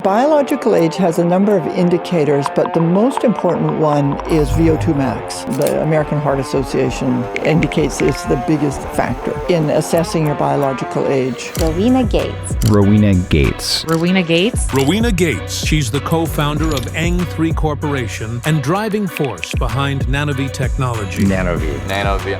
Biological age has a number of indicators, but the most important one is VO2 max. The American Heart Association indicates it's the biggest factor in assessing your biological age. Rowena Gates. Rowena Gates. Rowena Gates? Rowena Gates. She's the co-founder of Eng3 Corporation and driving force behind NanoVi technology. NanoVi.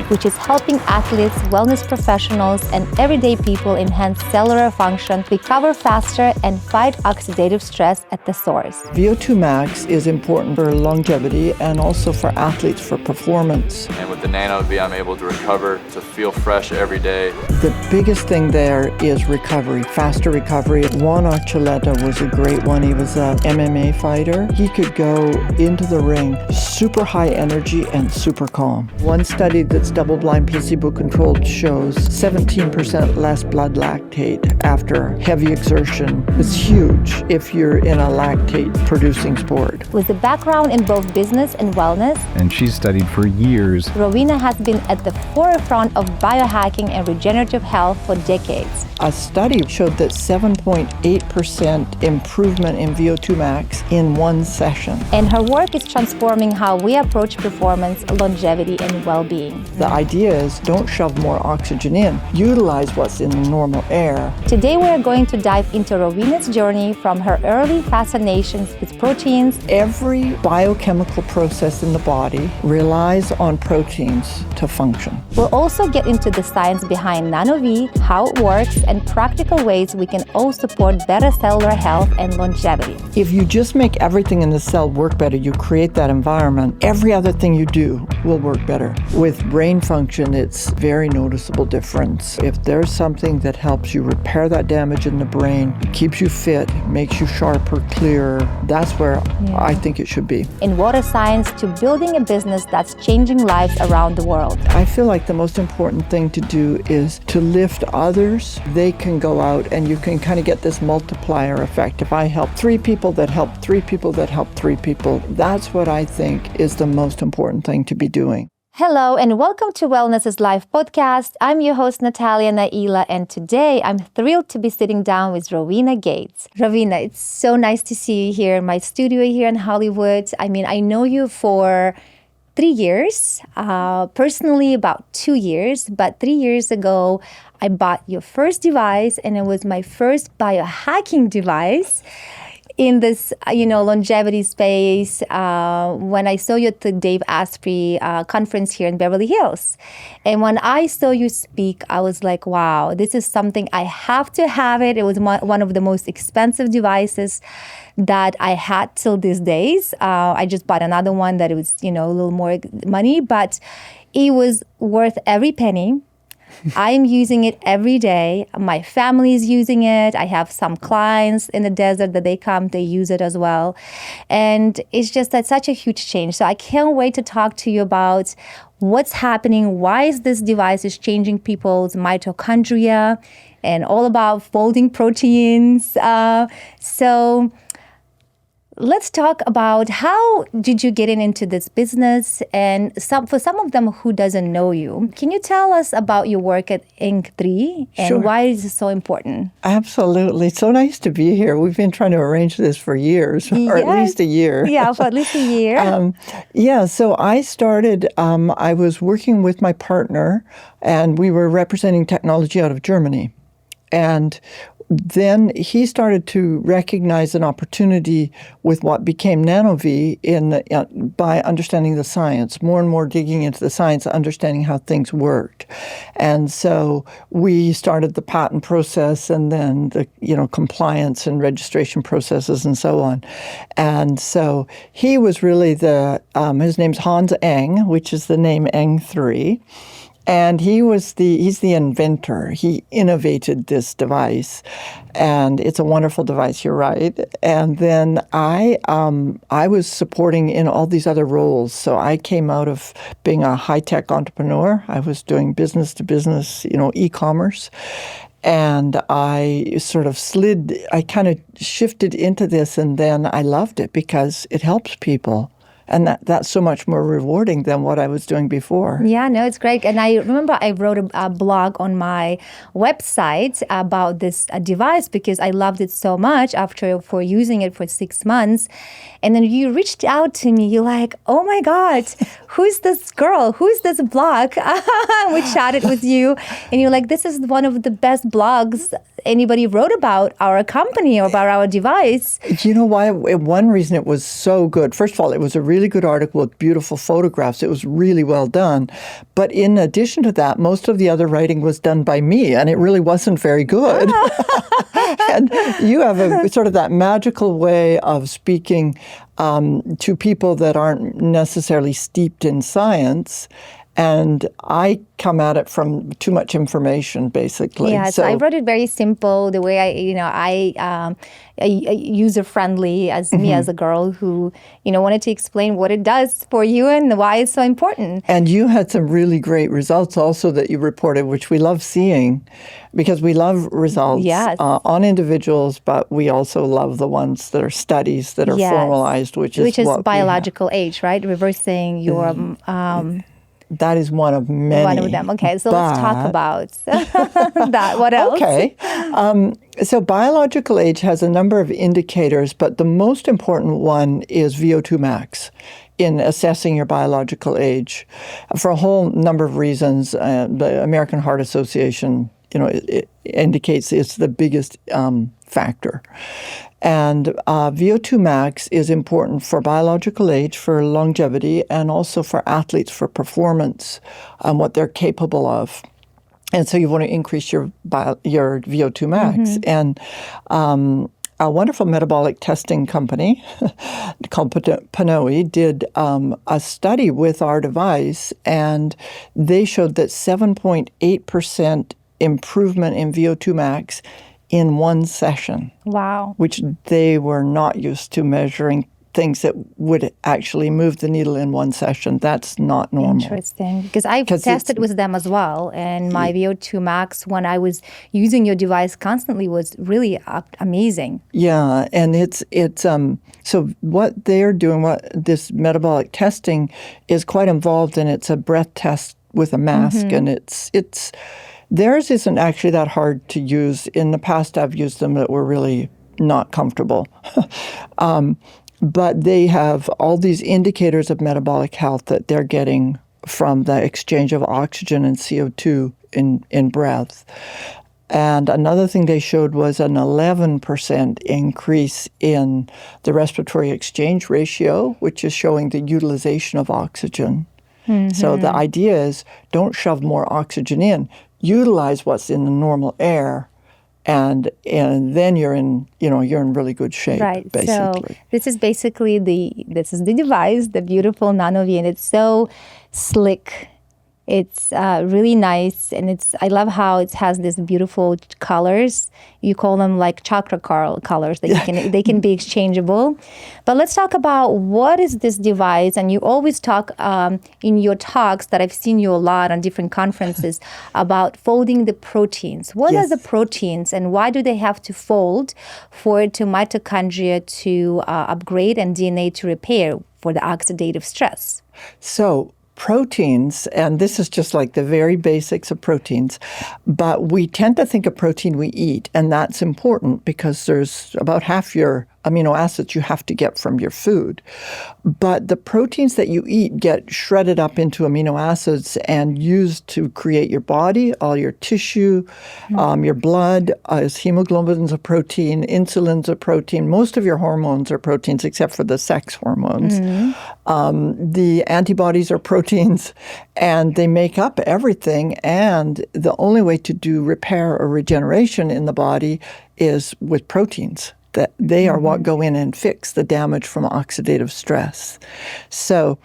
Which is helping athletes, wellness professionals, and everyday people enhance cellular function, recover faster, and fight oxidative stress at the source. VO2 max is important for longevity and also for athletes for performance. And with the NanoVi, I'm able to recover, to feel fresh every day. The biggest thing there is recovery, faster recovery. Juan Archuleta was a great one. He was an MMA fighter. He could go into the ring super high energy and super calm. One study that's double-blind placebo-controlled shows 17% less blood lactate after heavy exertion. It's huge if you're in a lactate-producing sport. With a background in both business and wellness, And she's studied for years. Rowena has been at the forefront of biohacking and regenerative health for decades. A study showed that 7.8% improvement in VO2 max in one session. And her work is transforming how we approach performance, longevity, and well-being. The idea is don't shove more oxygen in. Utilize what's in the normal air. Today we are going to dive into Rowena's journey from her early fascinations with proteins. Every biochemical process in the body relies on proteins to function. We'll also get into the science behind NanoVi, how it works, and practical ways we can all support better cellular health and longevity. If you just make everything in the cell work better, you create that environment, every other thing you do will work better. With brain function, it's very noticeable difference. If there's something that helps you repair that damage in the brain, keeps you fit, makes you sharper, clearer, that's where I think it should be. In water science to building a business that's changing lives around the world. I feel like the most important thing to do is to lift others. They can go out and you can kind of get this multiplier effect. If I help 3 people that help 3 people that help 3 people, that's what I think is the most important thing to be doing. Hello and welcome to Wellness is Life podcast. I'm your host Natalia, Naila, and today I'm thrilled to be sitting down with Rowena Gates. Rowena, it's so nice to see you here in my studio here in Hollywood. I mean, I know you for 3 years, personally about 2 years, but 3 years ago, I bought your first device and it was my first biohacking device in this, longevity space when I saw you at the Dave Asprey conference here in Beverly Hills. And when I saw you speak, I was like, wow, this is something I have to have it. It was one of the most expensive devices that I had till these days. I just bought another one that it was, a little more money, but it was worth every penny. I'm using it every day. My family is using it. I have some clients in the desert that they use it as well. And it's just that such a huge change. So I can't wait to talk to you about what's happening. Why is this device is changing people's mitochondria and all about folding proteins. So let's talk about how did you get into this business, and for some of them who doesn't know you, can you tell us about your work at Eng3 and Sure. why is it so important? Absolutely. So nice to be here. We've been trying to arrange this for years, or at least a year. Yeah, for at least a year. So I started, I was working with my partner, and we were representing technology out of Germany. And then he started to recognize an opportunity with what became NanoVi by understanding the science, more and more digging into the science, understanding how things worked. And so we started the patent process and then the compliance and registration processes and so on. And so he was really his name's Hans Eng, which is the name Eng3. And he's the inventor. He innovated this device, and it's a wonderful device. You're right. And then I was supporting in all these other roles. So I came out of being a high-tech entrepreneur. I was doing business to business, e-commerce. And I kind of shifted into this, and then I loved it because it helps people. And that's so much more rewarding than what I was doing before. Yeah, no, it's great. And I remember I wrote a blog on my website about this device because I loved it so much for using it for 6 months. And then you reached out to me. You're like, oh my God, who's this girl? Who's this blog? We chatted with you. And you're like, this is one of the best blogs anybody wrote about our company or about our device. You know why? One reason it was so good. First of all, it was a really good article with beautiful photographs. It was really well done. But in addition to that, most of the other writing was done by me, and it really wasn't very good. And you have a sort of that magical way of speaking to people that aren't necessarily steeped in science. And I come at it from too much information, basically. Yeah, so I wrote it very simple, the way I user-friendly as me as a girl who, wanted to explain what it does for you and why it's so important. And you had some really great results also that you reported, which we love seeing because we love results on individuals, but we also love the ones that are studies that are formalized, which is biological age, right? Reversing your... That is one of many. One of them. Okay, so let's talk about that. What else? Okay. So biological age has a number of indicators, but the most important one is VO2 max in assessing your biological age for a whole number of reasons. The American Heart Association, it indicates it's the biggest factor. And VO2 max is important for biological age, for longevity, and also for athletes for performance and what they're capable of. And so you want to increase your VO2 max. And a wonderful metabolic testing company called Panoe did a study with our device, and they showed that 7.8% improvement in VO2 max in one session. Wow. Which they were not used to measuring things that would actually move the needle in one session. That's not normal. Interesting. Because I've tested with them as well. And my VO2 max, when I was using your device constantly, was really amazing. Yeah. And it's so what they're doing, what this metabolic testing is quite involved in, it's a breath test with a mask. And it's theirs isn't actually that hard to use. In the past, I've used them that were really not comfortable. But they have all these indicators of metabolic health that they're getting from the exchange of oxygen and CO2 in breath. And another thing they showed was an 11% increase in the respiratory exchange ratio, which is showing the utilization of oxygen. So the idea is don't shove more oxygen in. Utilize what's in the normal air, and then you're in really good shape. Right. Basically. So this is basically the device, the beautiful NanoVi, and it's so slick. It's really nice, and I love how it has these beautiful colors. You call them like chakra colors that they can be exchangeable. But let's talk about what is this device. And you always talk in your talks that I've seen you a lot on different conferences about folding the proteins. What are the proteins, and why do they have to fold for mitochondria to upgrade and DNA to repair for the oxidative stress? So proteins, and this is just like the very basics of proteins, but we tend to think of protein we eat, and that's important because there's about half your amino acids you have to get from your food. But the proteins that you eat get shredded up into amino acids and used to create your body, all your tissue, your blood is hemoglobin's a protein, insulin's a protein. Most of your hormones are proteins except for the sex hormones. The antibodies are proteins, and they make up everything. And the only way to do repair or regeneration in the body is with proteins. That they are what go in and fix the damage from oxidative stress. So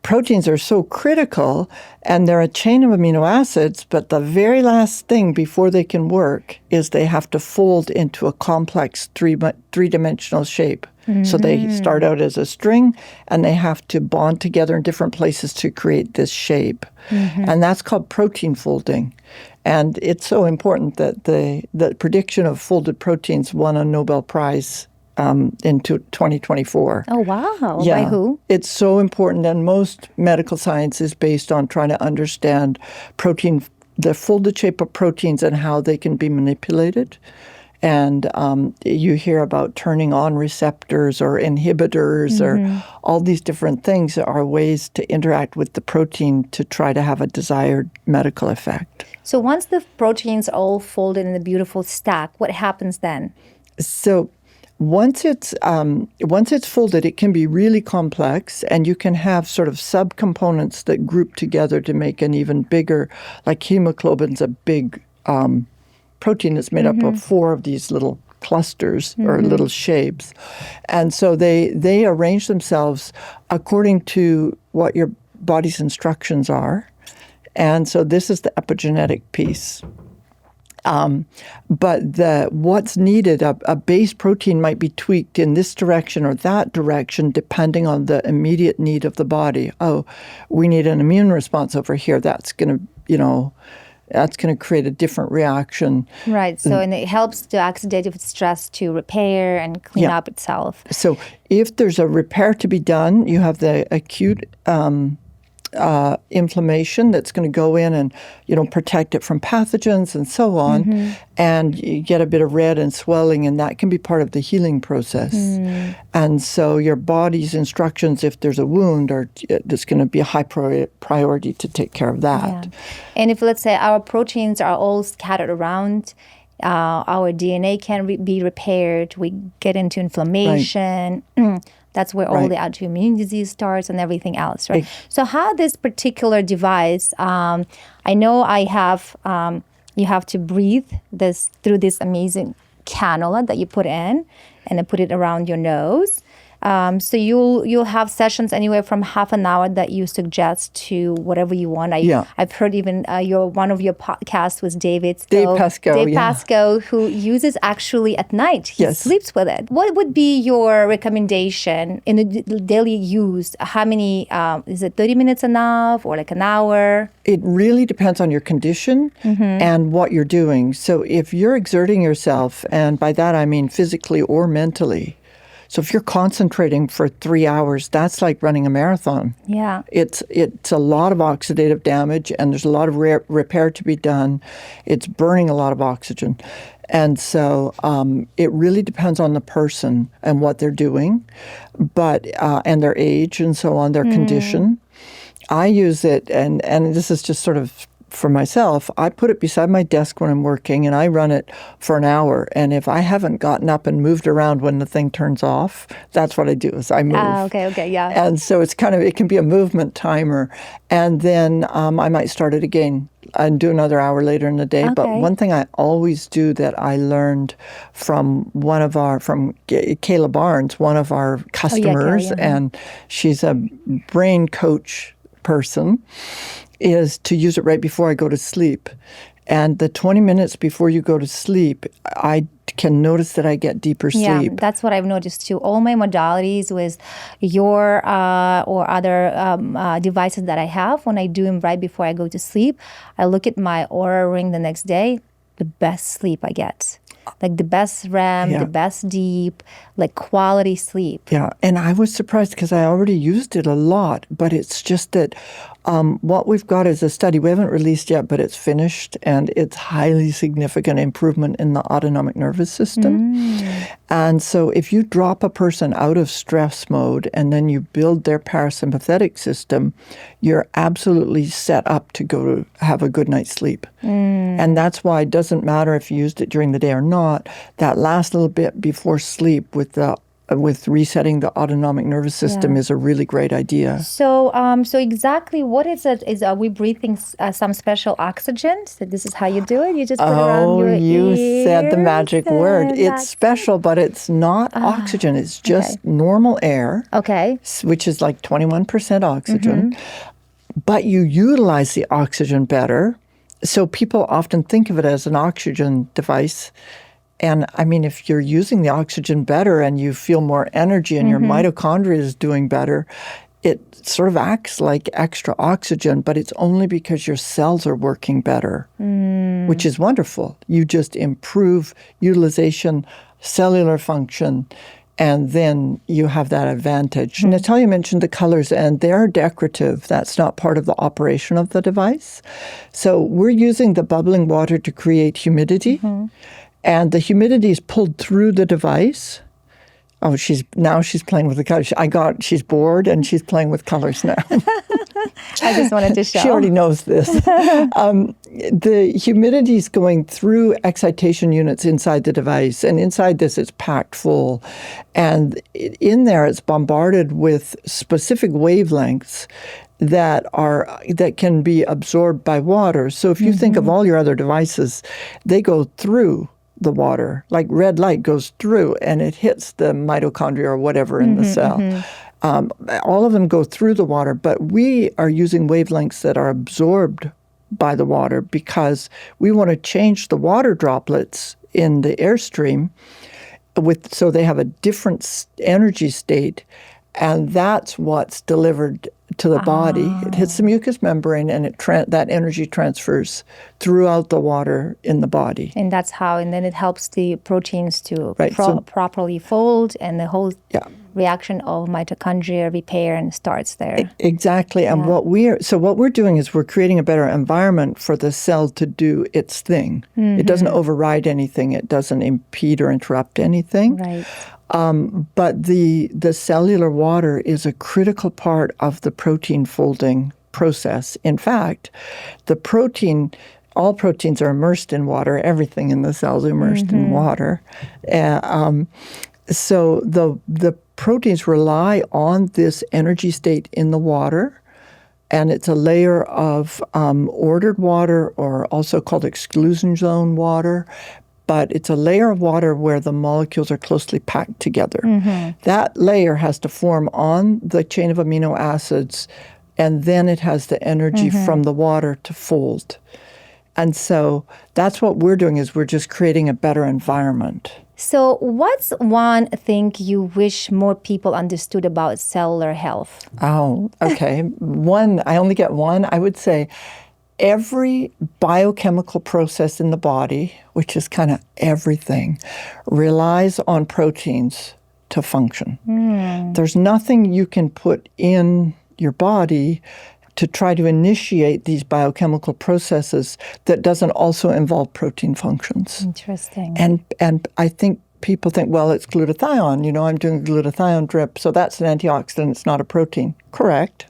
proteins are so critical, and they're a chain of amino acids, but the very last thing before they can work is they have to fold into a complex three-dimensional shape. So they start out as a string, and they have to bond together in different places to create this shape. And that's called protein folding. And it's so important that the prediction of folded proteins won a Nobel Prize into 2024. Oh, wow. Yeah. By who? It's so important, and most medical science is based on trying to understand protein, the folded shape of proteins and how they can be manipulated. And you hear about turning on receptors or inhibitors or all these different things are ways to interact with the protein to try to have a desired medical effect. So once the proteins are all folded in a beautiful stack, what happens then? So once it's folded, it can be really complex, and you can have sort of subcomponents that group together to make an even bigger, like hemoglobin's a big protein that's made up of 4 of these little clusters or little shapes. And so they arrange themselves according to what your body's instructions are. And so this is the epigenetic piece. But what's needed, a base protein might be tweaked in this direction or that direction depending on the immediate need of the body. Oh, we need an immune response over here. That's going to, that's going to create a different reaction. Right. So, and it helps the oxidative stress to repair and clean up itself. So if there's a repair to be done, you have the acute inflammation that's going to go in and, protect it from pathogens and so on. And you get a bit of red and swelling, and that can be part of the healing process. And so your body's instructions, if there's a wound, there's going to be a high priority to take care of that. Yeah. And if, let's say, our proteins are all scattered around, our DNA can be repaired, we get into inflammation. Right. That's where all the autoimmune disease starts and everything else, right? So how this particular device, I know you have to breathe this through this amazing cannula that you put in, and then put it around your nose. So you'll have sessions anywhere from half an hour that you suggest to whatever you want. I've heard even one of your podcasts was Dave Pasco, who uses actually at night. He sleeps with it. What would be your recommendation in a daily use? How many, is it 30 minutes enough or like an hour? It really depends on your condition and what you're doing. So if you're exerting yourself, and by that I mean physically or mentally, so if you're concentrating for 3 hours, that's like running a marathon. Yeah. It's a lot of oxidative damage, and there's a lot of repair to be done. It's burning a lot of oxygen. And so it really depends on the person and what they're doing, but and their age and so on, their condition. I use it, and this is just sort of for myself, I put it beside my desk when I'm working, and I run it for an hour. And if I haven't gotten up and moved around when the thing turns off, that's what I do, is I move. Okay, yeah. And so it can be a movement timer. And then I might start it again and do another hour later in the day. Okay. But one thing I always do that I learned from Kayla Barnes, one of our customers, and she's a brain coach person, is to use it right before I go to sleep. And the 20 minutes before you go to sleep, I can notice that I get deeper sleep. Yeah, that's what I've noticed too. All my modalities with your or other devices that I have, when I do them right before I go to sleep, I look at my Aura Ring the next day, the best sleep I get. Like the best REM, the best deep, like quality sleep. Yeah, and I was surprised because I already used it a lot, but it's just that what we've got is a study we haven't released yet, but it's finished, and it's highly significant improvement in the autonomic nervous system. And so if you drop a person out of stress mode and then you build their parasympathetic system, you're absolutely set up to go to have a good night's sleep. And that's why it doesn't matter if you used it during the day or not. That last little bit before sleep with resetting the autonomic nervous system is a really great idea. So, so exactly what is it? Are we breathing some special oxygen? So this is how you do it? You just put it around your ears? You said the magic word. It's special, but it's not oxygen. It's just normal air. Okay. Which is like 21% oxygen. But you utilize the oxygen better. So people often think of it as an oxygen device. And I mean, if you're using the oxygen better and you feel more energy and your mitochondria is doing better, it sort of acts like extra oxygen, but it's only because your cells are working better, which is wonderful. You just improve utilization, cellular function, and then you have that advantage. Natalia mentioned the colors, and they're decorative. That's not part of the operation of the device. So we're using the bubbling water to create humidity, and the humidity is pulled through the device. Oh, she's playing with the colors. She's bored and she's playing with colors now. I just wanted to show. She already knows this. The humidity is going through excitation units inside the device, and inside this it's packed full. And in there it's bombarded with specific wavelengths that can be absorbed by water. So if you think of all your other devices, they go through the water, like red light goes through and it hits the mitochondria or whatever in the cell. All of them go through the water, but we are using wavelengths that are absorbed by the water because we want to change the water droplets in the airstream so they have a different energy state, and that's what's delivered to the body. It hits the mucous membrane, and that energy transfers throughout the water in the body. And that's how, and then it helps the proteins to Right, properly fold, and the whole reaction of mitochondria repair and starts there. Exactly. And what we're doing is we're creating a better environment for the cell to do its thing. It doesn't override anything. It doesn't impede or interrupt anything. Right. But the cellular water is a critical part of the protein folding process. In fact, all proteins are immersed in water. Everything in the cell is immersed in water. So the proteins rely on this energy state in the water, and it's a layer of ordered water, or also called exclusion zone water. But it's a layer of water where the molecules are closely packed together. That layer has to form on the chain of amino acids, and then it has the energy from the water to fold. And so that's what we're doing, is we're just creating a better environment. So what's one thing you wish more people understood about cellular health? Oh, okay. I only get one. I would say every biochemical process in the body, which is kind of everything, relies on proteins to function. There's nothing you can put in your body to try to initiate these biochemical processes that doesn't also involve protein functions. Interesting. And I think people think, well, it's glutathione. I'm doing a glutathione drip, so that's an antioxidant. It's not a protein. Correct.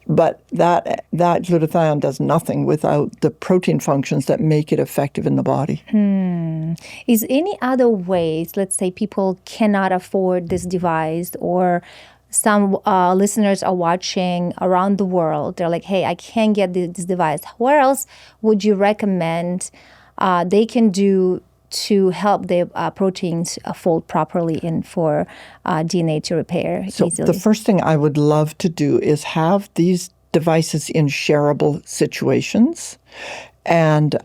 But that glutathione does nothing without the protein functions that make it effective in the body. Is any other ways, let's say people cannot afford this device, or some listeners are watching around the world, they're like, hey, I can't get this device. What else would you recommend they can do to help the proteins fold properly and for DNA to repair So easily? the first thing I would love to do is have these devices in shareable situations. And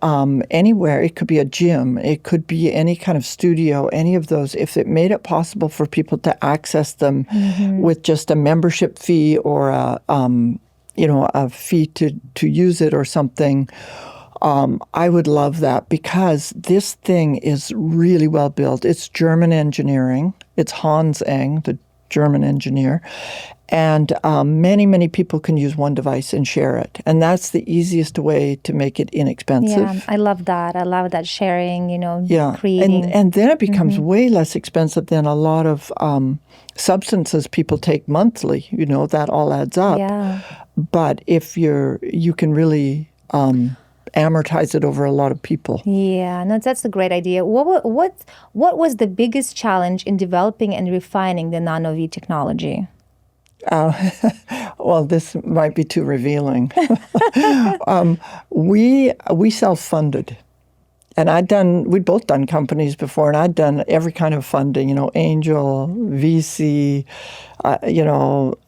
anywhere, it could be a gym, it could be any kind of studio, any of those, if it made it possible for people to access them with just a membership fee or a fee to use it or something. I would love that, because this thing is really well built. It's German engineering. It's Hans Eng, the German engineer. And many, many people can use one device and share it. And that's the easiest way to make it inexpensive. Yeah, I love that. I love that sharing, creating. And then it becomes way less expensive than a lot of substances people take monthly. That all adds up. Yeah. But if you can really amortize it over a lot of people. Yeah, no, that's a great idea. What was the biggest challenge in developing and refining the NanoVi technology? Well, this might be too revealing. We self-funded. And we'd both done companies before, and I'd done every kind of funding, angel, VC,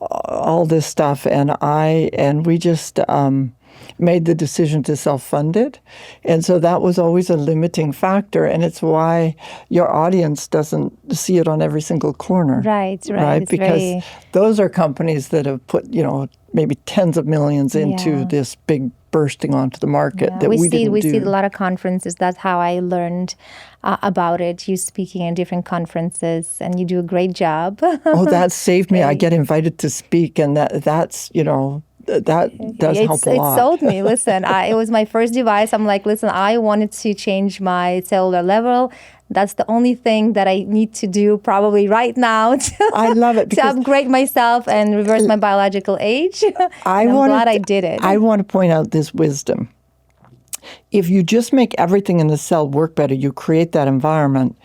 all this stuff. And we just made the decision to self-fund it. And so that was always a limiting factor. And it's why your audience doesn't see it on every single corner. Right. Because those are companies that have put, maybe tens of millions into Yeah. this big bursting onto the market that we didn't we do. see it a lot of conferences. That's how I learned about it. You speaking in different conferences, and you do a great job. Oh, that saved me. I get invited to speak, and that's, that does help a lot. It sold me. Listen, it was my first device. I'm like, listen, I wanted to change my cellular level. That's the only thing that I need to do probably right now I love it to because upgrade myself and reverse my biological age. I'm glad I did it. I want to point out this wisdom. If you just make everything in the cell work better, you create that environment,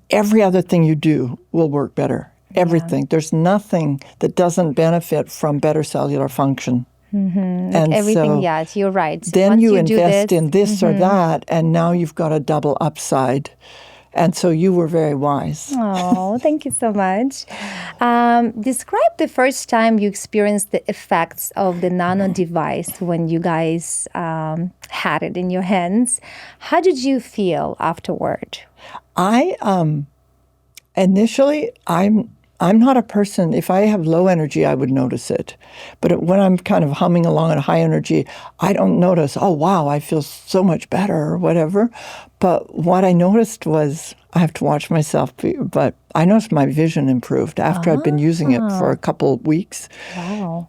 every other thing you do will work better. Everything. Yeah. There's nothing that doesn't benefit from better cellular function. Mm-hmm. And everything, yes, you're right. Then once you invest in this or that, and now you've got a double upside. And so you were very wise. Oh, thank you so much. Describe the first time you experienced the effects of the nano device when you guys had it in your hands. How did you feel afterward? Initially, I'm not a person, if I have low energy, I would notice it. But when I'm kind of humming along at high energy, I don't notice, oh, wow, I feel so much better or whatever. But what I noticed was, I have to watch myself, but I noticed my vision improved after I'd been using it for a couple weeks. Wow.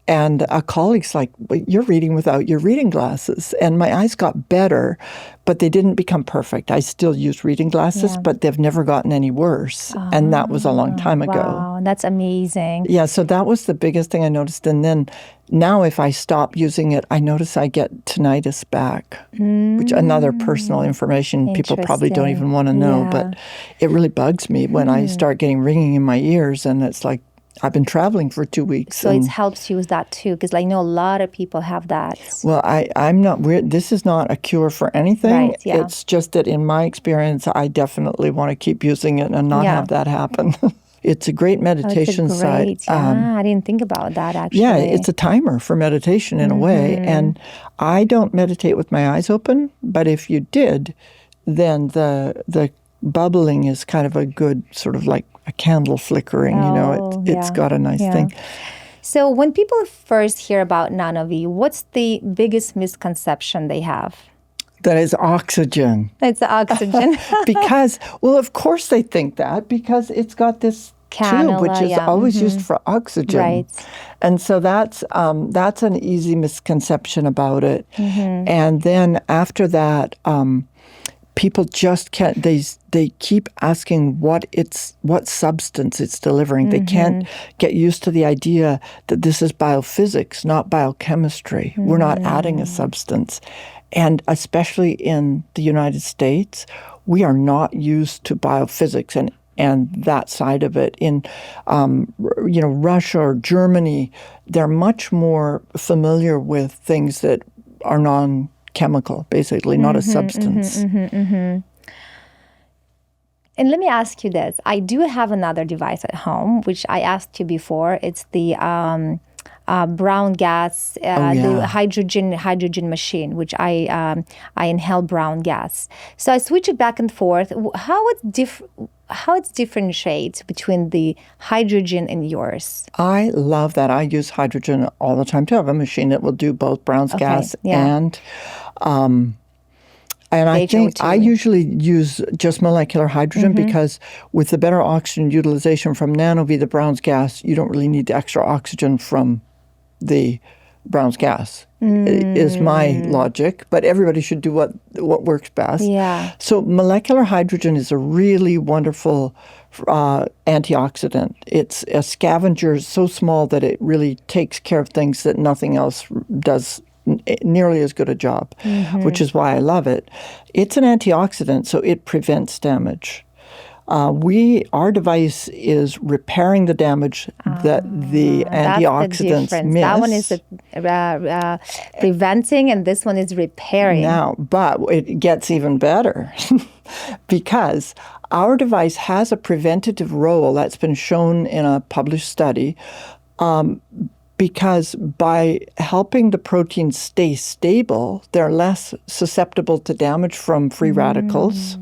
And a colleague's like, well, you're reading without your reading glasses. And my eyes got better, but they didn't become perfect. I still use reading glasses, but they've never gotten any worse. And that was a long time ago. Wow, that's amazing. Yeah, so that was the biggest thing I noticed. And then now if I stop using it, I notice I get tinnitus back, which another personal information people probably don't even want to know. But it really bugs me when I start getting ringing in my ears, and it's like, I've been traveling for 2 weeks. So it helps you with that too, because I know a lot of people have that. Well, I'm not weird. This is not a cure for anything. Right, yeah. It's just that in my experience, I definitely want to keep using it and not have that happen. It's a great meditation site. I didn't think about that, actually. Yeah, it's a timer for meditation in a way. And I don't meditate with my eyes open, but if you did, then the bubbling is kind of a good sort of like a candle flickering, it's got a nice thing. So when people first hear about NanoVi, what's the biggest misconception they have? That is oxygen. It's oxygen. Because, well, of course they think that because it's got this tube, which is always used for oxygen. Right. And so that's an easy misconception about it. And then after that, people just can't, they keep asking what substance it's delivering. They can't get used to the idea that this is biophysics, not biochemistry. We're not adding a substance. And especially in the United States, we are not used to biophysics and that side of it. In Russia or Germany, they're much more familiar with things that are non-chemical, basically, not a substance. And let me ask you this. I do have another device at home, which I asked you before. It's the brown gas, the hydrogen machine, which I inhale brown gas. So I switch it back and forth. How it differentiates between the hydrogen and yours? I love that. I use hydrogen all the time too. I have a machine that will do both brown gas and I think I usually use just molecular hydrogen because with the better oxygen utilization from NanoVi, the brown gas, you don't really need the extra oxygen from the brown gas, is my logic. But everybody should do what works best. Yeah. So molecular hydrogen is a really wonderful antioxidant. It's a scavenger so small that it really takes care of things that nothing else does nearly as good a job, which is why I love it. It's an antioxidant, so it prevents damage. Our device is repairing the damage that the antioxidants miss. That one is preventing, and this one is repairing. Now, but it gets even better because our device has a preventative role that's been shown in a published study. Because by helping the proteins stay stable, they're less susceptible to damage from free radicals.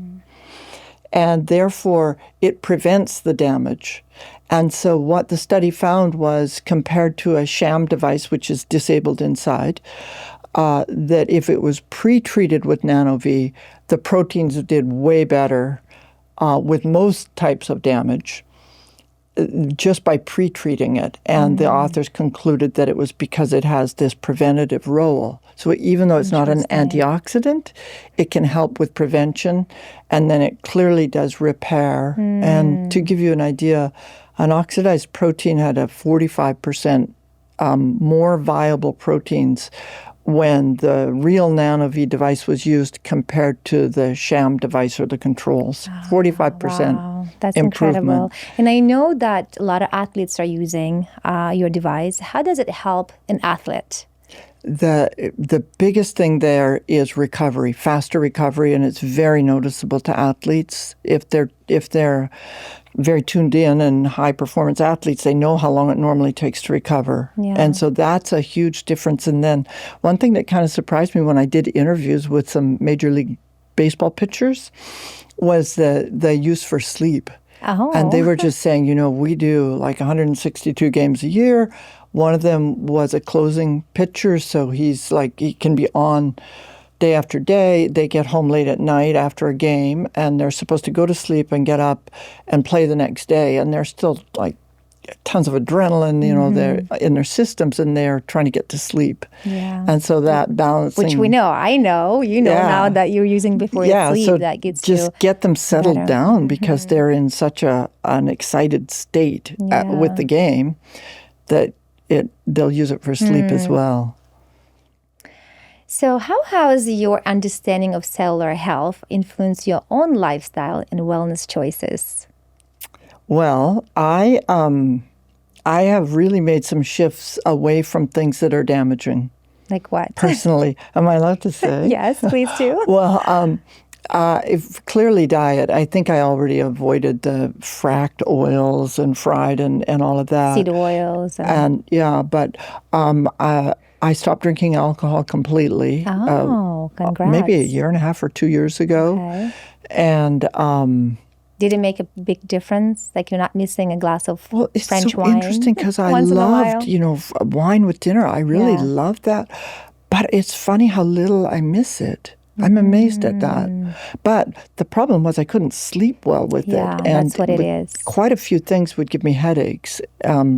and therefore it prevents the damage. And so what the study found was, compared to a sham device, which is disabled inside, that if it was pre-treated with NanoVi, the proteins did way better with most types of damage just by pre-treating it. And the authors concluded that it was because it has this preventative role. So even though it's not an antioxidant, it can help with prevention, and then it clearly does repair. And to give you an idea, an oxidized protein had a 45% more viable proteins when the real NanoVi device was used compared to the sham device or the controls. 45% Wow, that's improvement. incredible. And I know that a lot of athletes are using your device. How does it help an athlete? The biggest thing there is recovery, faster recovery, and it's very noticeable to athletes. If they're very tuned in and high performance athletes, they know how long it normally takes to recover. Yeah. And so that's a huge difference. And then one thing that kind of surprised me when I did interviews with some Major League Baseball pitchers was the use for sleep. Oh. And they were just saying, we do like 162 games a year. One of them was a closing pitcher, so he can be on day after day. They get home late at night after a game, and they're supposed to go to sleep and get up and play the next day. And they're still like tons of adrenaline, they're in their systems, and they're trying to get to sleep. Yeah. And so that balancing, Which we know, I know, now that you're using before you sleep, so that gets just get them settled better. down because they're in such an excited state with the game that they'll use it for sleep as well. So how has your understanding of cellular health influenced your own lifestyle and wellness choices? Well, I have really made some shifts away from things that are damaging. Like what? Personally, am I allowed to say? Yes, please do. Well, if clearly diet. I think I already avoided the fracked oils and fried and all of that. Seed oils. But I stopped drinking alcohol completely. Oh, congrats. Maybe a year and a half or 2 years ago. Okay. And did it make a big difference? Like you're not missing a glass of it's French so wine? interesting because I once in a loved, while? wine with dinner. I really Yeah. loved that. But it's funny how little I miss it. I'm amazed at that. But the problem was I couldn't sleep well with Yeah, it. And that's what it is. Quite a few things would give me headaches,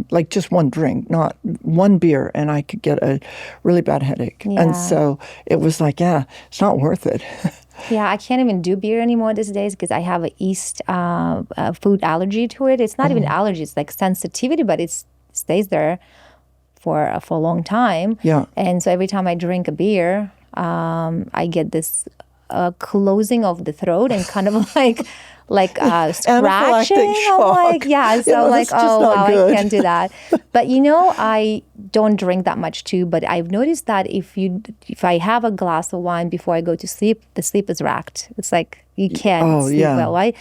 like just one drink, not one beer, and I could get a really bad headache. Yeah. And so it was like, it's not worth it. Yeah, I can't even do beer anymore these days because I have a yeast food allergy to it. It's not even allergy; it's like sensitivity, but it stays there for a long time. Yeah. And so every time I drink a beer, I get this closing of the throat and kind of like scratching. I'm like, so that's just oh not wow, good. I can't do that. But I don't drink that much too. But I've noticed that if I have a glass of wine before I go to sleep, the sleep is racked. It's like you can't sleep well, right?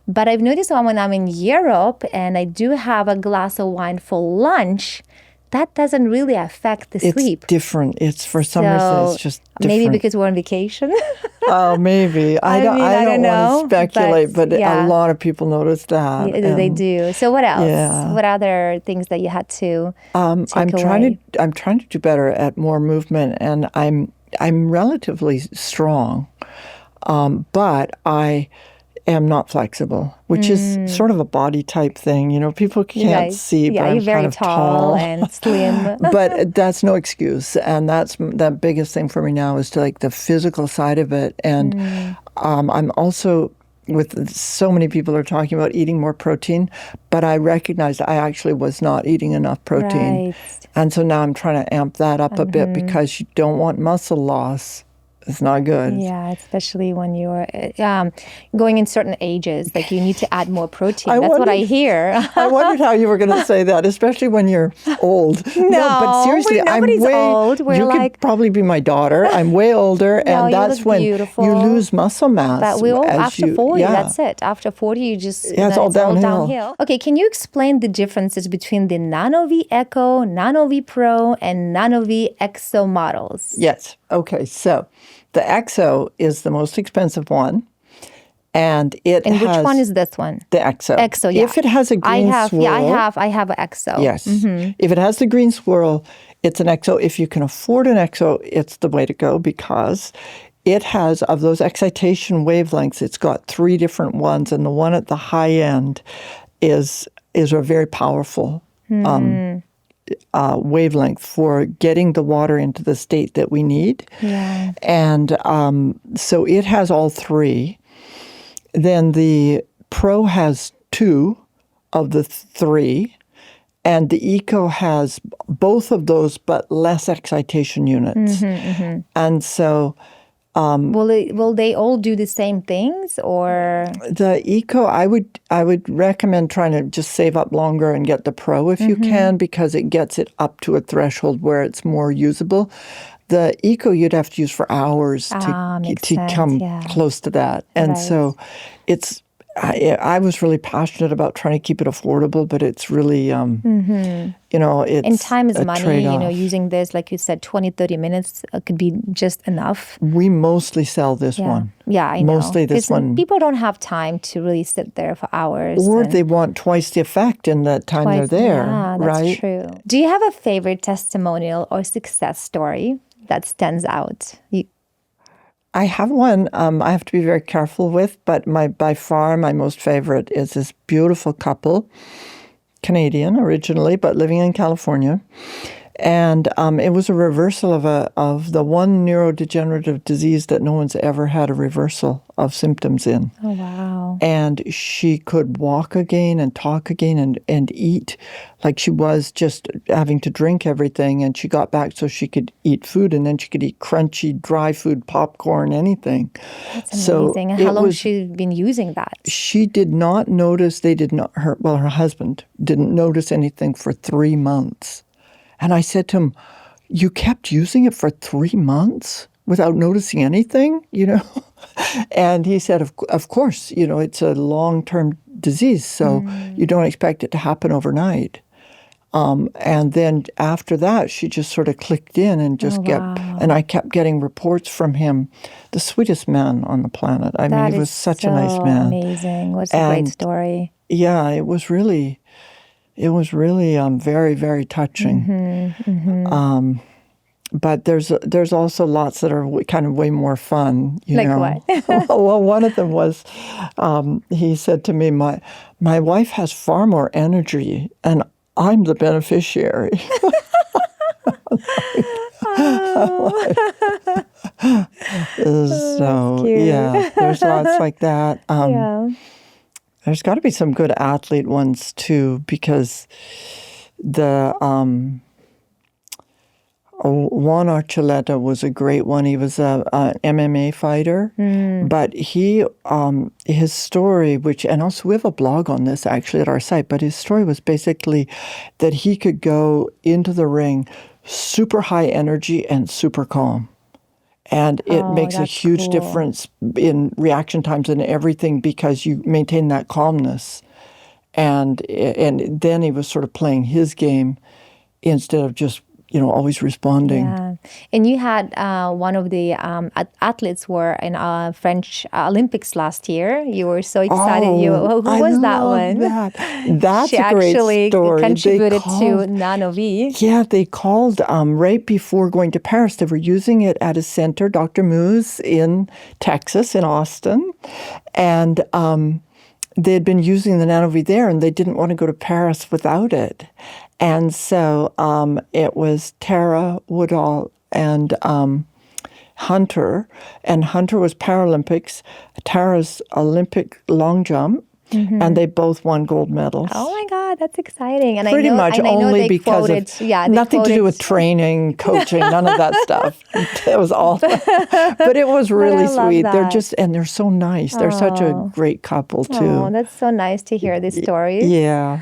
But I've noticed that when I'm in Europe and I do have a glass of wine for lunch, that doesn't really affect the sleep. It's different. It's for some reason it's just different. Maybe because we're on vacation. Oh, maybe. I don't want to speculate, but a lot of people notice that. They do. So what else? Yeah. What other things that you had to I'm trying to do better at more movement, and I'm relatively strong, but I am not flexible, which is sort of a body type thing. People can't see, but I'm you're very kind of tall and slim. But that's no excuse, and that's the biggest thing for me now is to like the physical side of it. And I'm also, with so many people are talking about eating more protein, but I recognized I actually was not eating enough protein. Right. And so now I'm trying to amp that up a bit because you don't want muscle loss. It's not good. Yeah, especially when you're going in certain ages, like you need to add more protein. That's what I hear. I wondered how you were going to say that, especially when you're old. No, but seriously, nobody's old. You could probably be my daughter. I'm way older, and that's when beautiful. you lose muscle mass. But after 40, that's it. After 40, you just it's all downhill. Okay, can you explain the differences between the NanoVi Echo, NanoVi Pro, and NanoVi Exo models? Yes. Okay, so the Exo is the most expensive one, And it And has which one is this one? the EXO. EXO, yeah. If it has a green swirl. I have an EXO. Yes. If it has the green swirl, it's an EXO. If you can afford an EXO, it's the way to go because it has, of those excitation wavelengths, it's got 3 different ones, and the one at the high end is a very powerful wavelength for getting the water into the state that we need. Yeah. And so it has all 3. Then the Pro has 2 of the 3, and the Eco has both of those, but less excitation units. And so will they all do the same things, or the Eco, I would recommend trying to just save up longer and get the Pro if you can, because it gets it up to a threshold where it's more usable. The Eco you'd have to use for hours to come close to that. And so it's, I was really passionate about trying to keep it affordable, but it's really, it's and time is money, trade-off. using this, like you said, 20, 30 minutes could be just enough. We mostly sell this one. Yeah, I know. Mostly this 'Cause one. people don't have time to really sit there for hours. Or and they want twice the effect in that time they're there, yeah, that's right? true. Do you have a favorite testimonial or success story that stands out? I have one I have to be very careful with, but by far my most favorite is this beautiful couple, Canadian originally, but living in California. And it was a reversal of the one neurodegenerative disease that no one's ever had a reversal of symptoms in. Oh, wow. And she could walk again and talk again and eat like she was, just having to drink everything. And she got back so she could eat food, and then she could eat crunchy, dry food, popcorn, anything. That's amazing. And how long has she been using that? She did not notice, her husband didn't notice anything for 3 months. And I said to him, "You kept using it for 3 months without noticing anything, And he said, of course, it's a long-term disease, so you don't expect it to happen overnight. And then after that, she just sort of clicked in and just and I kept getting reports from him, the sweetest man on the planet. I mean, he was such a nice man. Amazing. What a great story. Yeah, it was really very, very touching. But there's also lots that are kind of way more fun. Like what? Well, one of them was, he said to me, my wife has far more energy, and I'm the beneficiary. So cute. yeah, there's lots like that. Yeah. There's got to be some good athlete ones too, because the Juan Archuleta was a great one. He was an MMA fighter, but his story, and also we have a blog on this actually at our site, but his story was basically that he could go into the ring super high energy and super calm. And it makes a huge difference in reaction times and everything, because you maintain that calmness. And then he was sort of playing his game instead of just, always responding. Yeah. And you had one of the athletes were in French Olympics last year. You were so excited. Who was that one? That's she a great actually story. Contributed to NanoVi. Yeah, they called right before going to Paris. They were using it at a center, Dr. Moose in Texas, in Austin. And they had been using the NanoVi there, and they didn't want to go to Paris without it. And so it was Tara Woodall and Hunter. And Hunter was Paralympics, Tara's Olympic long jump, and they both won gold medals. Oh my God, that's exciting! And Pretty much only because of nothing to do with training, coaching, none of that stuff. It was all, but it was really sweet. That. They're so nice. They're such a great couple too. Oh, that's so nice to hear these stories. Yeah.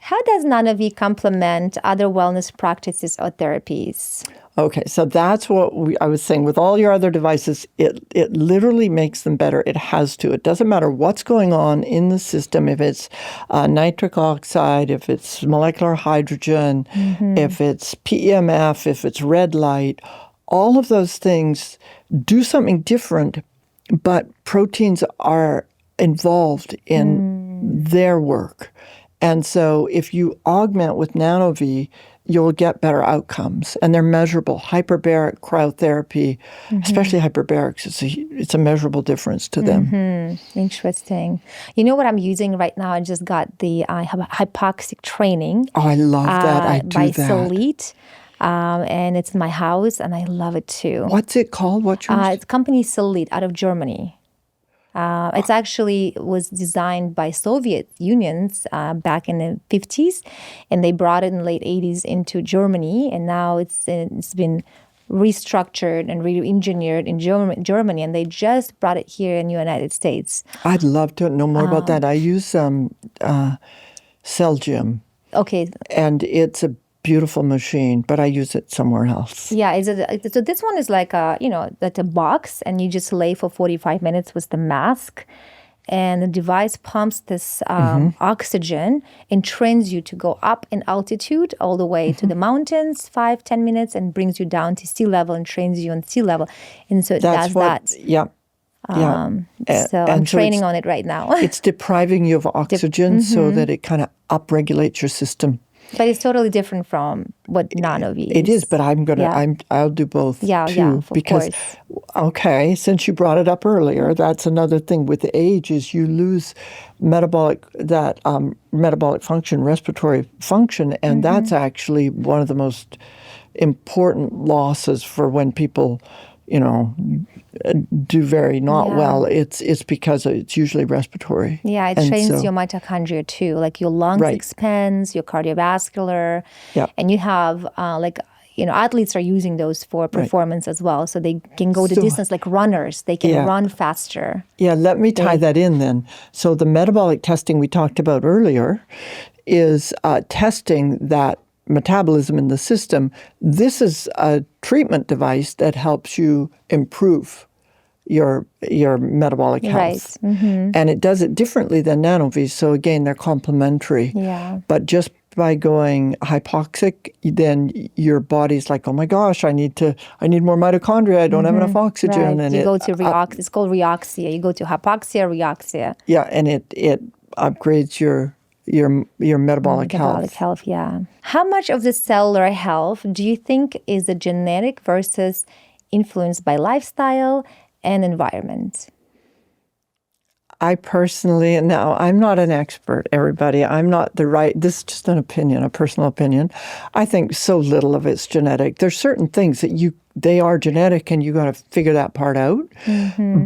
How does NanoVi complement other wellness practices or therapies? Okay, so that's what I was saying. With all your other devices, it literally makes them better. It has to. It doesn't matter what's going on in the system, if it's nitric oxide, if it's molecular hydrogen, if it's PEMF, if it's red light, all of those things do something different but proteins are involved in their work. And so if you augment with NanoVi, you'll get better outcomes. And they're measurable. Hyperbaric cryotherapy, especially hyperbarics, it's a measurable difference to them. Interesting. You know what I'm using right now? I just got the hypoxic training. Oh, I love that. I do by that. Solite. And it's in my house, and I love it too. What's it called? What's yours? It's company Solite out of Germany. It's actually was designed by Soviet Unions back in the 50s, and they brought it in the late 80s into Germany, and now it's been restructured and re-engineered in Germany, and they just brought it here in the United States. I'd love to know more about that. I use Cell Gym, Okay. and it's a beautiful machine, but I use it somewhere else. Yeah, so this one is like like a box, and you just lay for 45 minutes with the mask, and the device pumps this oxygen and trains you to go up in altitude all the way to the mountains, 5-10 minutes, and brings you down to sea level and trains you on sea level. And so it does that. Yeah. So I'm training on it right now. It's depriving you of oxygen so that it kind of upregulates your system. But it's totally different from what NanoVi is. It is, but I'll do both too. Of course. Okay, since you brought it up earlier, that's another thing with age is you lose metabolic function, respiratory function, and that's actually one of the most important losses for when people, do very not well. It's because it's usually respiratory. Yeah, it trains your mitochondria too. Like your lungs expands, your cardiovascular, and you have athletes are using those for performance as well. So they can go the distance like runners. They can run faster. Yeah, let me tie that in then. So the metabolic testing we talked about earlier is testing that metabolism in the system. This is a treatment device that helps you improve your metabolic health. And it does it differently than NanoVi. So again, they're complementary. Yeah. But just by going hypoxic, then your body's like, oh my gosh, I need more mitochondria. I don't have enough oxygen. Right. And you go to it's called reoxia. You go to hypoxia, reoxia. Yeah, and it upgrades your metabolic health. Yeah. How much of the cellular health do you think is the genetic versus influenced by lifestyle and environment? I personally, now I'm not an expert, everybody. I'm not this is just an opinion, a personal opinion. I think so little of it's genetic. There's certain things that they are genetic and you got to figure that part out.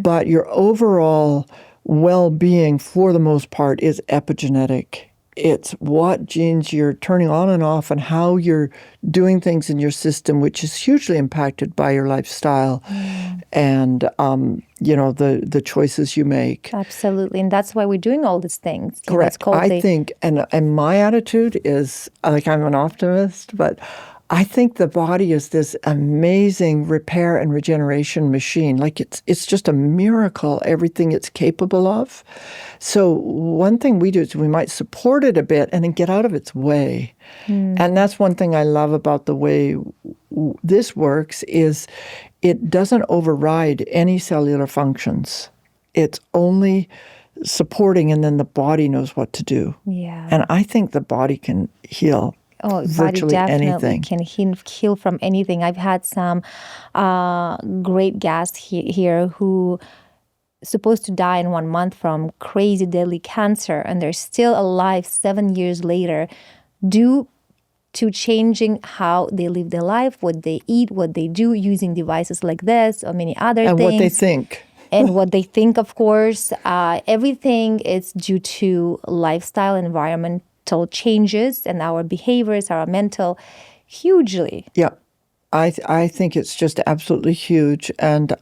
But your overall well-being for the most part is epigenetic. It's what genes you're turning on and off and how you're doing things in your system, which is hugely impacted by your lifestyle and, the choices you make. Absolutely. And that's why we're doing all these things. Correct. I think, and my attitude is, like I'm an optimist, but I think the body is this amazing repair and regeneration machine. Like it's just a miracle, everything it's capable of. So one thing we do is we might support it a bit and then get out of its way. And that's one thing I love about the way this works is it doesn't override any cellular functions. It's only supporting, and then the body knows what to do. Yeah. And I think the body can heal. Oh, virtually body definitely anything. Can heal from anything. I've had some great guests here who supposed to die in 1 month from crazy deadly cancer, and they're still alive 7 years later due to changing how they live their life, what they eat, what they do, using devices like this or many other things. And what they think. And what they think, of course. Everything is due to lifestyle, environmental changes, and our behaviors, our mental, hugely. Yeah, I think it's just absolutely huge. And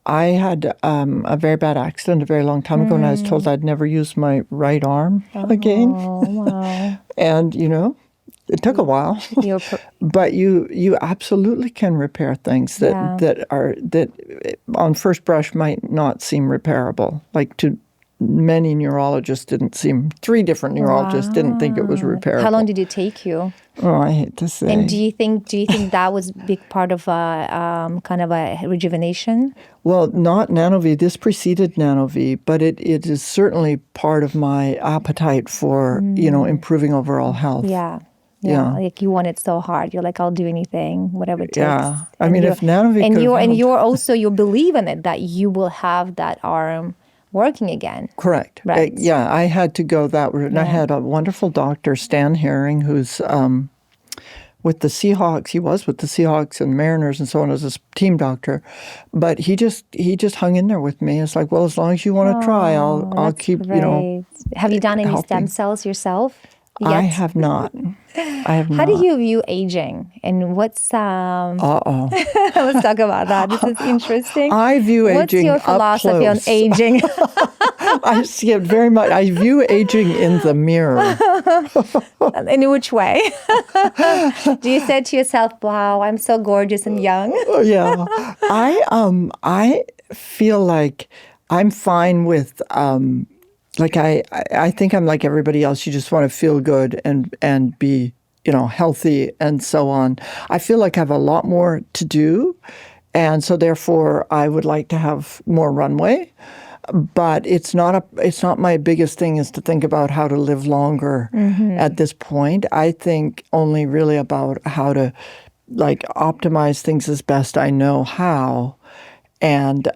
I had a very bad accident a very long time ago, and I was told I'd never use my right arm again. Oh, wow. And, it took a while. But you absolutely can repair things that on first brush might not seem repairable, like to many neurologists three different neurologists didn't think it was repairable. How long did it take you? Oh, I hate to say. And do you think that was a big part of kind of a rejuvenation? Well, not NanoVi. This preceded NanoVi, but it is certainly part of my appetite for, improving overall health. Yeah. Yeah. Like you want it so hard. You're like, I'll do anything, whatever it takes. Yeah. I mean, if NanoVi you believe in it, that you will have that arm working again. Correct. Right. Yeah, I had to go that route. And I had a wonderful doctor, Stan Herring, who's with the Seahawks. He was with the Seahawks and Mariners and so on as a team doctor. But he just hung in there with me. It's like, well, as long as you want to try, I'll keep, great. Have you done any stem cells yourself yet? I have not. How do you view aging? And what's let's talk about that. This is interesting. I view aging. What's your philosophy on close. aging? I see it very much. I view aging in the mirror. In which way? Do you say to yourself, "Wow, I'm so gorgeous and young"? Yeah, I feel like I'm fine with. I think I'm like everybody else. You just want to feel good and be, healthy and so on. I feel like I have a lot more to do, and so therefore I would like to have more runway. But it's not my biggest thing is to think about how to live longer at this point. I think only really about how to optimize things as best I know how. And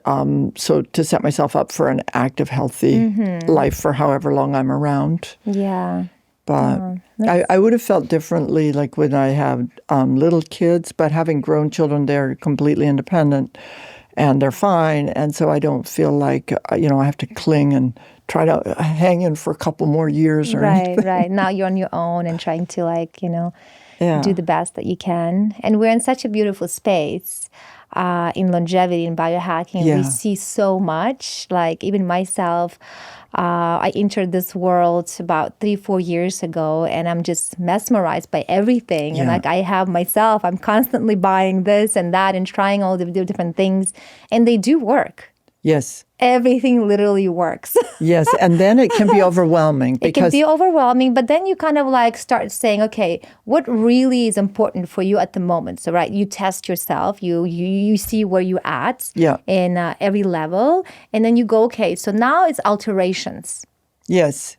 so to set myself up for an active, healthy life for however long I'm around. Yeah. But I would have felt differently like when I have little kids, but having grown children, they're completely independent and they're fine. And so I don't feel like, I have to cling and try to hang in for a couple more years or anything. Right. Now you're on your own and trying to do the best that you can. And we're in such a beautiful space. In longevity and biohacking, we see so much. Like even myself, I entered this world about 3-4 years ago, and I'm just mesmerized by everything. Yeah. And I'm constantly buying this and that and trying all the different things, and they do work. Yes. Everything literally works. Yes, and then it can be overwhelming. It can be overwhelming, but then you kind of start saying, okay, what really is important for you at the moment? So, right, you test yourself, you see where you're at in every level, and then you go, okay, so now it's alterations. Yes.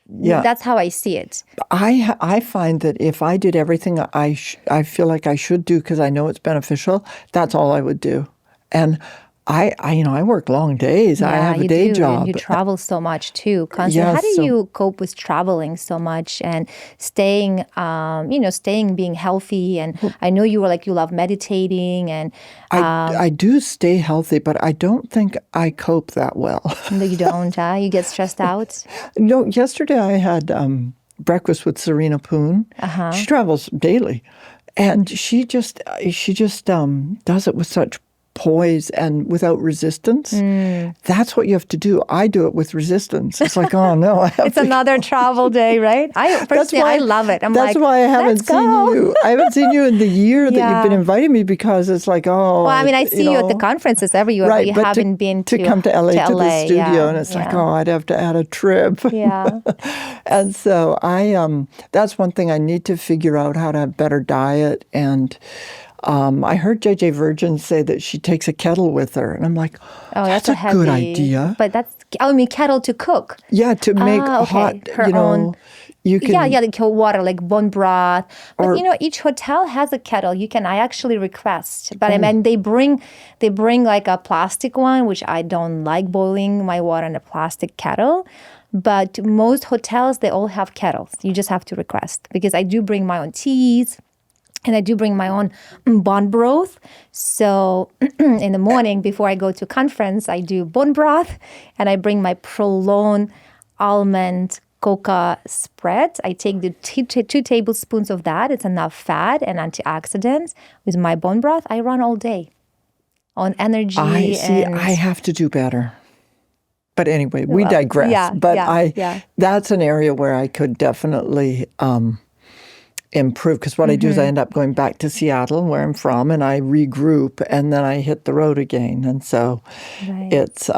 Yeah. That's how I see it. I find that if I did everything I feel like I should do because I know it's beneficial, that's all I would do. And I work long days. I have a day job. And you travel so much too, constantly. How do you cope with traveling so much and staying being healthy? And I know you love meditating and I do stay healthy, but I don't think I cope that well. No, you don't. You get stressed out. No. Yesterday I had breakfast with Serena Poon. She travels daily, and she just does it with such poise and without resistance. That's what you have to do. I do it with resistance. It's like, oh no, it's another travel day, right? I love it. That's why I haven't seen you. I haven't seen you in the year that you've been inviting me because it's like, oh. Well, I mean, I see you at the conferences every year, but you haven't been to come to LA to the studio, and it's like, oh, I'd have to add a trip. Yeah. And so that's one thing I need to figure out, how to have better diet. And I heard J.J. Virgin say that she takes a kettle with her. And I'm like, that's a good idea. But kettle to cook. Yeah, to make hot, own. You can, like water, like bone broth. But each hotel has a kettle. I actually request. But I mean, they bring like a plastic one, which I don't like boiling my water in a plastic kettle. But most hotels, they all have kettles. You just have to request. Because I do bring my own teas. And I do bring my own bone broth. So in the morning before I go to conference, I do bone broth. And I bring my Prolon almond coca spread. I take the 2 tablespoons of that. It's enough fat and antioxidants. With my bone broth, I run all day on energy. I have to do better. But anyway, we digress. That's an area where I could definitely improve, because what I do is I end up going back to Seattle, where I'm from, and I regroup, and then I hit the road again. And so it's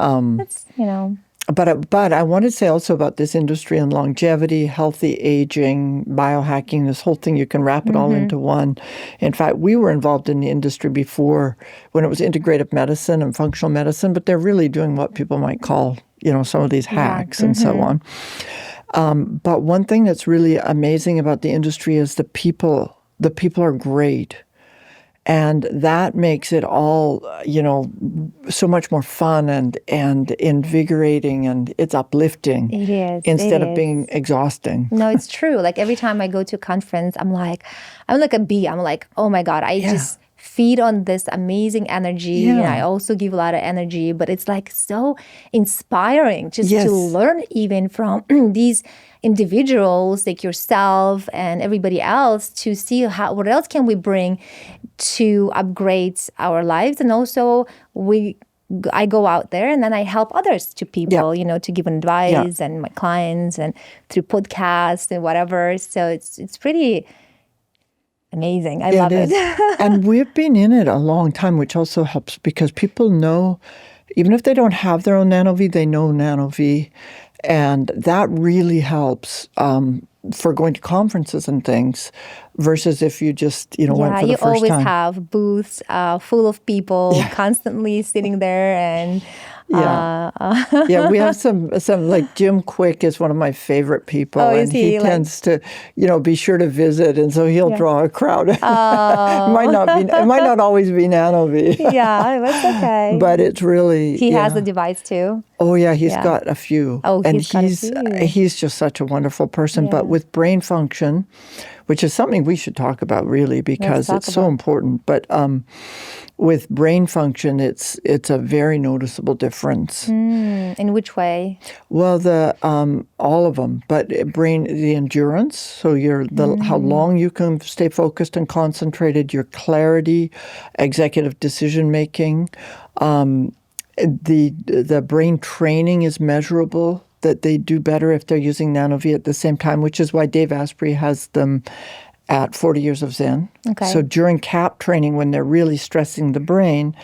But I want to say also about this industry and longevity, healthy aging, biohacking, this whole thing, you can wrap it all into one. In fact, we were involved in the industry before when it was integrative medicine and functional medicine, but they're really doing what people might call, some of these hacks and so on. But one thing that's really amazing about the industry is the people. The people are great. And that makes it all, so much more fun and invigorating, and it's uplifting. It is. Instead of being exhausting. No, it's true. Like every time I go to a conference, I'm like a bee. I'm like, oh my God, I just feed on this amazing energy. Yeah. And I also give a lot of energy, but it's like so inspiring just to learn even from these individuals like yourself and everybody else to see what else can we bring to upgrade our lives. And also I go out there and then I help others to people, to give advice and my clients and through podcasts and whatever. So it's pretty amazing. I love it. And we've been in it a long time, which also helps because people know, even if they don't have their own NanoVi, they know NanoVi. And that really helps for going to conferences and things versus if you just, went for the first time. You always have booths full of people constantly sitting there and... we have some like Jim Quick is one of my favorite people, and he tends to, be sure to visit, and so he'll draw a crowd. It might not always be NanoVi. That's okay. But it's really he has the device too. Oh yeah, he's got a few. Oh, and he's just such a wonderful person. But with brain function, which is something we should talk about really because it's so important. But with brain function, it's a very noticeable difference. In which way? Well, all of them, but the endurance. So how long you can stay focused and concentrated, your clarity, executive decision making. The brain training is measurable. That they do better if they're using NanoVi at the same time, which is why Dave Asprey has them at 40 Years of Zen. Okay. So during CAP training, when they're really stressing the brain,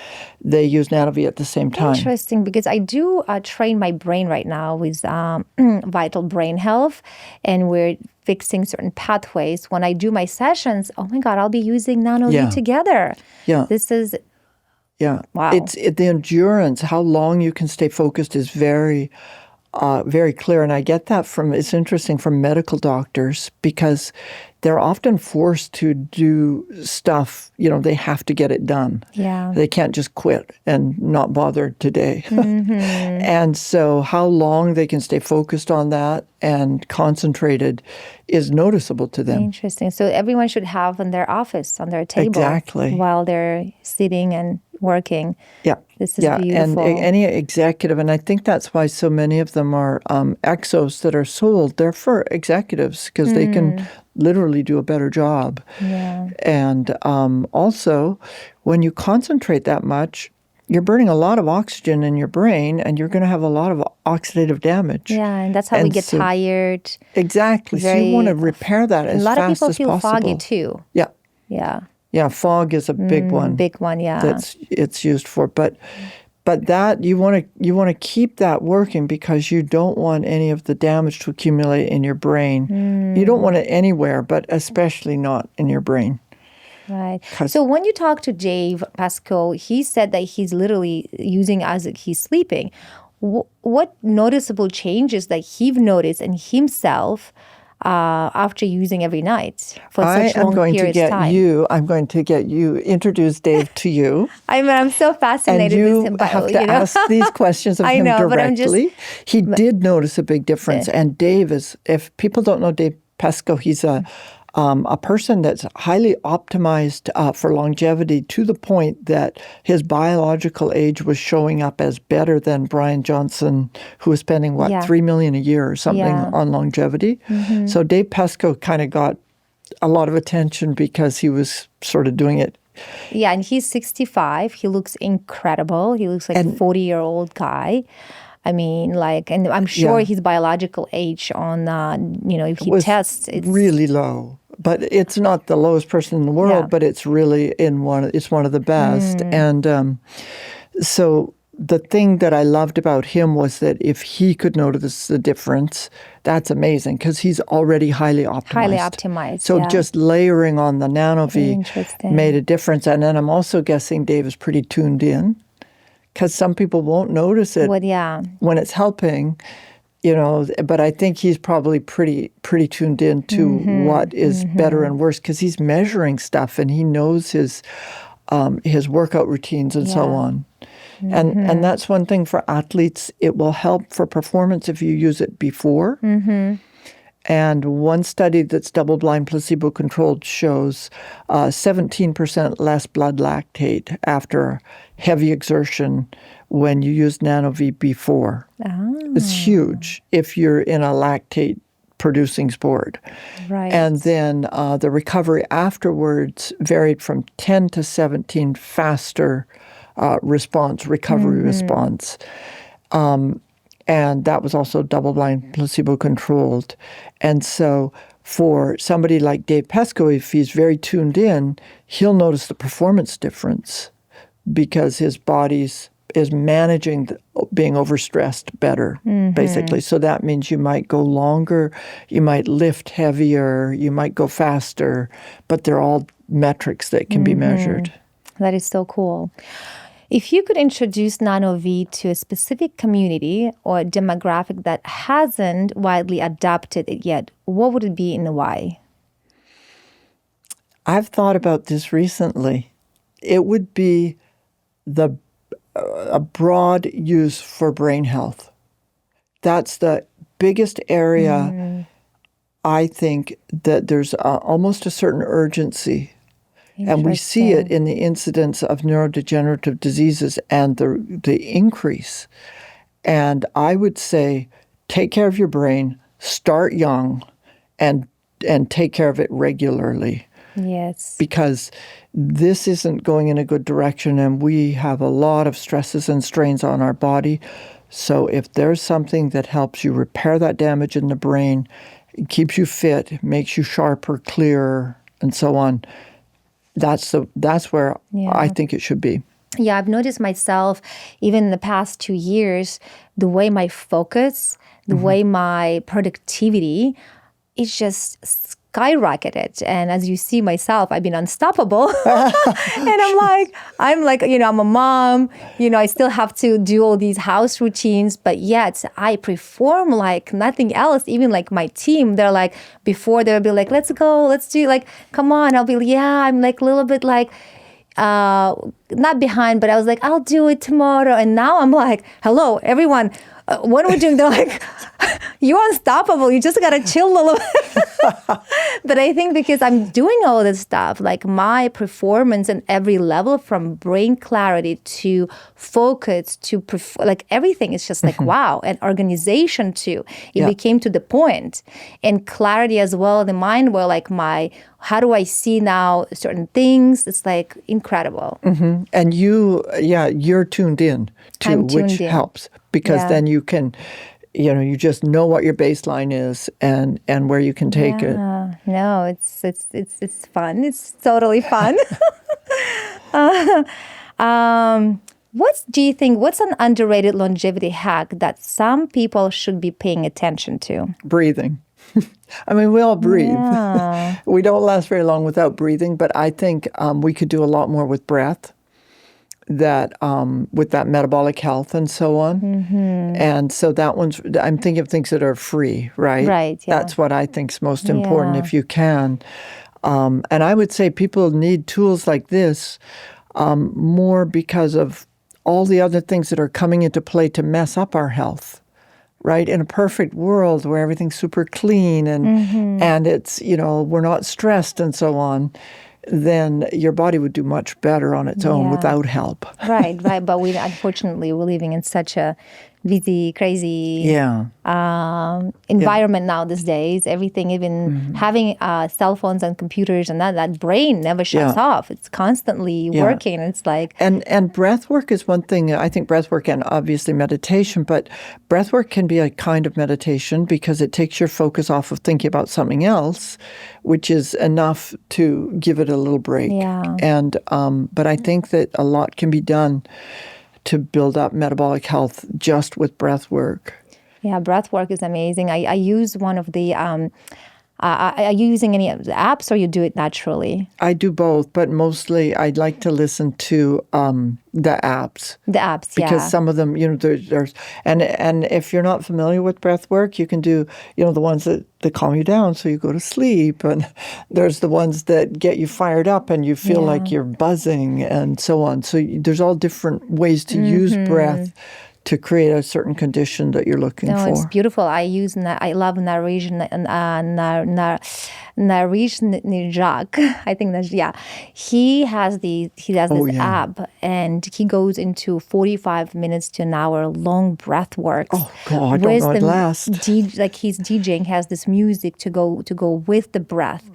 they use NanoVi at the same time. Interesting, because I do train my brain right now with Vital Brain Health, and we're fixing certain pathways. When I do my sessions, oh my God, I'll be using NanoVi together. Yeah. This is... Yeah. Wow. The endurance, how long you can stay focused is very... very clear. And I get that it's interesting from medical doctors because they're often forced to do stuff, they have to get it done. Yeah. They can't just quit and not bother today. And so how long they can stay focused on that and concentrated is noticeable to them. Interesting. So everyone should have in their office, on their table. Exactly. While they're sitting and working. Yeah. This is beautiful. And any executive, and I think that's why so many of them are exos that are sold. They're for executives because they can literally do a better job. Yeah. And also, when you concentrate that much, you're burning a lot of oxygen in your brain, and you're going to have a lot of oxidative damage. Yeah, and that's how we get tired. Exactly. So you want to repair that as fast as possible. A lot of people feel foggy too. Yeah. Yeah. Yeah, fog is a big one. Big one, yeah. It's used for, but that you want to keep that working because you don't want any of the damage to accumulate in your brain. You don't want it anywhere, but especially not in your brain. Right. So when you talk to Dave Pascoe, he said that he's literally using as he's sleeping. What noticeable changes that he've noticed in himself after using every night for such long periods of time? I'm going to get you, introduce Dave to you. I'm so fascinated with him. And you have to ask these questions of him directly. He did notice a big difference. And Dave is, if people don't know Dave Pascoe, he's a person that's highly optimized for longevity to the point that his biological age was showing up as better than Brian Johnson, who was spending, $3 million a year or something on longevity. So Dave Pascoe kind of got a lot of attention because he was sort of doing it. Yeah, and he's 65. He looks incredible. He looks like a 40-year-old guy. I mean, and I'm sure his biological age on, if he tests, it's really low. But it's not the lowest person in the world, but it's really it's one of the best. And so the thing that I loved about him was that if he could notice the difference, that's amazing because he's already highly optimized. Highly optimized, So yeah. just layering on the NanoVi Interesting. made a difference. And then I'm also guessing Dave is pretty tuned in because some people won't notice it when it's helping, but I think he's probably pretty tuned in to what is better and worse because he's measuring stuff and he knows his workout routines and so on. And that's one thing for athletes. It will help for performance if you use it before. And one study that's double-blind, placebo-controlled shows 17% less blood lactate after heavy exertion when you use NanoVi before. It's huge if you're in a lactate-producing sport. Right. And then the recovery afterwards varied from 10 to 17 faster recovery response. And that was also double-blind, placebo-controlled. And so for somebody like Dave Pesco, if he's very tuned in, he'll notice the performance difference because his body's is managing being overstressed better, basically. So that means you might go longer, you might lift heavier, you might go faster, but they're all metrics that can be measured. That is so cool. If you could introduce NanoVi to a specific community or demographic that hasn't widely adopted it yet, what would it be and why? I've thought about this recently. It would be a broad use for brain health. That's the biggest area, I think, that there's almost a certain urgency. And we see it in the incidence of neurodegenerative diseases and the increase. And I would say, take care of your brain, start young, and take care of it regularly. Yes. Because this isn't going in a good direction, and we have a lot of stresses and strains on our body. So if there's something that helps you repair that damage in the brain, keeps you fit, makes you sharper, clearer, and so on, that's where I think it should be. Yeah, I've noticed myself, even in the past 2 years, the way my focus, the way my productivity is just skyrocketed. And as you see myself, I've been unstoppable. And I'm like, I'm a mom, I still have to do all these house routines, but yet I perform like nothing else. Even like my team, they're like, before they'll be like, let's go, let's do come on. I'll be like, I'm like a little bit like, not behind, but I was like, I'll do it tomorrow. And now I'm like, hello, everyone. What are we doing? They're like, you're unstoppable. You just got to chill a little bit. But I think because I'm doing all this stuff, like my performance in every level, from brain clarity to focus to like everything is just like, wow. And organization too. It became to the point. And clarity as well, the mind, where like how do I see now certain things? It's like incredible. And you're tuned in too, which helps because then you can, you just know what your baseline is and where you can take it. No, it's fun. It's totally fun. Do you think, what's an underrated longevity hack that some people should be paying attention to? Breathing. I mean, we all breathe. Yeah. We don't last very long without breathing, but I think we could do a lot more with breath, with that metabolic health and so on. And so I'm thinking of things that are free, right? Right, yeah. That's what I think is most important if you can. And I would say people need tools like this more because of all the other things that are coming into play to mess up our health. Right? In a perfect world where everything's super clean and it's, we're not stressed and so on, then your body would do much better on its own without help. Right. But unfortunately, we're living in such a busy, crazy environment now these days. Everything, even having cell phones and computers, and that brain never shuts off. It's constantly working. It's like... And breath work is one thing. I think breath work and obviously meditation, but breath work can be a kind of meditation because it takes your focus off of thinking about something else, which is enough to give it a little break. Yeah. And but I think that a lot can be done to build up metabolic health just with breath work. Yeah, breath work is amazing. I use one of the, are you using any of the apps or you do it naturally? I do both, but mostly I'd like to listen to the apps. The apps, yeah. Because some of them, there's and if you're not familiar with breath work, you can do, the ones that calm you down so you go to sleep. And there's the ones that get you fired up and you feel like you're buzzing and so on. So there's all different ways to use breath to create a certain condition that you're looking for. It's beautiful. I love Narij Nijak. I think that's, He has this app, and he goes into 45 minutes to an hour long breath work. Oh, God, I don't know it lasts. Like he's DJing, has this music to go with the breath.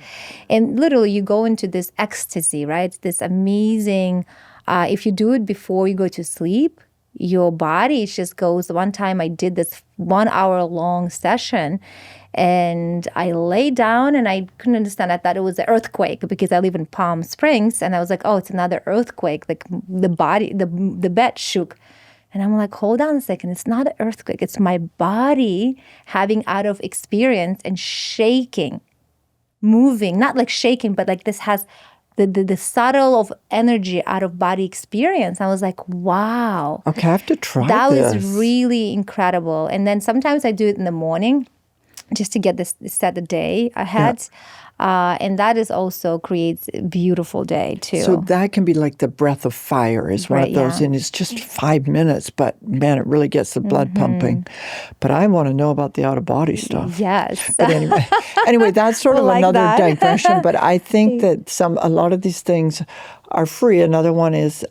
And literally you go into this ecstasy, right? This amazing, if you do it before you go to sleep, your body just goes. One time I did this 1 hour long session and I lay down and I couldn't understand. I thought it was an earthquake because I live in Palm Springs, and I was like, oh, it's another earthquake. Like the body, the bed shook. And I'm like, hold on a second. It's not an earthquake. It's my body having out of experience and shaking, moving, not like shaking, but like this has the subtle of energy out of body experience. I was like, wow. Okay, I have to try that this. was really incredible. And then sometimes I do it in the morning just to get this set the day ahead. And that is also creates a beautiful day too. So that can be like the breath of fire is one of those. And it's just 5 minutes, but man, it really gets the blood pumping. But I want to know about the out-of-body stuff. Yes. But anyway, that's sort of like another that. digression. But I think that a lot of these things are free. Another one is